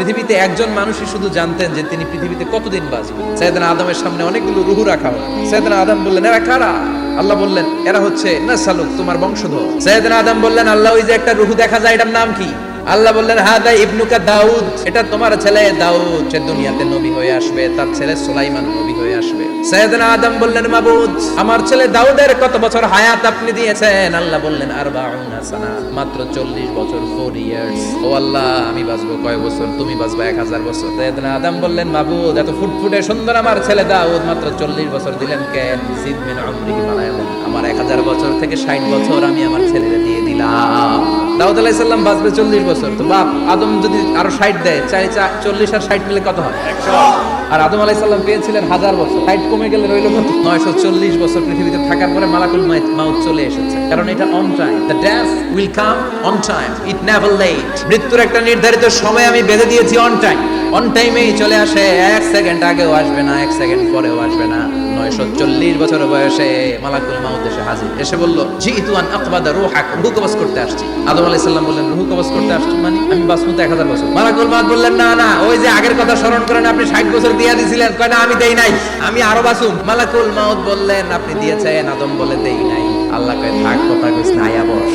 পৃথিবীতে একজন মানুষই শুধু জানতেন যে তিনি পৃথিবীতে কতদিন বাঁচবেন। সাইয়েদনা আদমের সামনে অনেকগুলো রূহ রাখা হলো। সাইয়েদনা আদম বললেন, এরা কারা? আল্লাহ বললেন, এরা হচ্ছে নাসালুক, তোমার বংশধর। সাইয়েদনা আদম বললেন, আল্লাহ ওই যে একটা রূহ দেখা যায়, এটার নাম কি? আল্লাহ বললেন, হাদা ইবনুকা দাউদ, এটা তোমার ছেলে দাউদ, সে দুনিয়াতে নবী হয়ে আসবে, তার ছেলে সুলাইমান নবী হয়ে আসবে। সাইয়েদনা আদম বললেন, মাবুদ, আমার ছেলে দাউদের কত বছর হায়াত আপনি দিয়েছেন? আল্লাহ বললেন, 40 সানা, মাত্র 40 বছর, 4 ইয়ার্স। ও আল্লাহ, আমি বাঁচবো কয় বছর? তুমি বাঁচবা 1000 বছর। সাইয়েদনা আদম বললেন, মাবুদ, এত ফুটফুটে সুন্দর আমার ছেলে দাউদ মাত্র 40 বছর দিলেন কেন? জিদ মিন উমরিহি বানায়ালেন, আমার 1000 বছর থেকে 60 বছর আমি আমার ছেলেরে দিয়ে দিলাম। দাউদ আলাইহিস সালাম বাঁচবে 40 বছর, তো বাপ আদম যদি আরো 60 দেয়, 40 আর 60 মিলে কত হয়? 100। আর আদম আলাইহিস সালাম পেয়েছিলেন 1000 বছর, 60 কমে গেলে রইল কত? 940 বছর পৃথিবীতে থাকার পরে মালাকুল মাউত চলে এসেছে, কারণ এটা on time. The death will come on time, it never late. মৃত্যুর একটা নির্ধারিত সময় আমি বেঁধে দিয়েছি, অন টাইম। অন টাইমেই চলে আসে, 1 সেকেন্ড আগেও আসবে না, 1 সেকেন্ড পরেও আসবে না। 940 বছর বয়সে মালাকুল মাউত এসে হাজির, এসে বলল, জিইতু আন আকবাদা রূহাক, রূহ কবজ করতে আসছি। আদম আলাইহিস সালাম বললেন, রূহ কবজ করতে আসছি মানে? আমি বাঁচবো তো 1000 বছর। মালাকুল মাউত বললেন, না না, ওই যে আগের কথা স্মরণ করেন, আপনি 60 বছর দিয়ে দিয়েছিলেন। কয় না, আমি দেই নাই, আমি আরো বাঁচুম। মালাকুল মাউত বললেন, আপনি দিয়েছেন। আদম বলে, দেই নাই। আল্লাহ কয়, থাক, কথা কইস না, আয়া বস।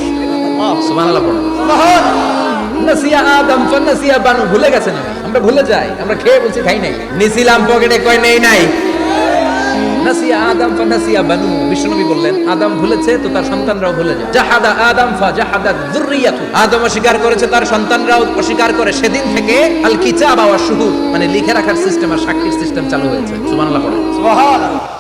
সুবহানাল্লাহ পড়ো। নাসিয়া আদম ফানাসিয়া বানু, ভুলে গেছেন। আমরা ভুলে যাই, আমরা খেয়ে বলছি খাই নাই। নিছিলাম পকেটে, কয় নেই নাই। নাসিয়া আদম ফানাসিয়া বানু, বিশ্বনবী বললেন, আদম ভুলেছে তো তার সন্তানরাও ভুলে যায়। জাহাদা আদম ফাজাহাদাত যুররিয়াতু, আদম অস্বীকার করেছে, তার সন্তানরাও অস্বীকার করে। সেদিন থেকে আল কিতাব ওয়া শুহুদ, মানে লিখে রাখার সিস্টেম আর সাক্ষীর সিস্টেম চালু হয়েছে। সুবহানাল্লাহ পড়ো। সুবহানাল্লাহ।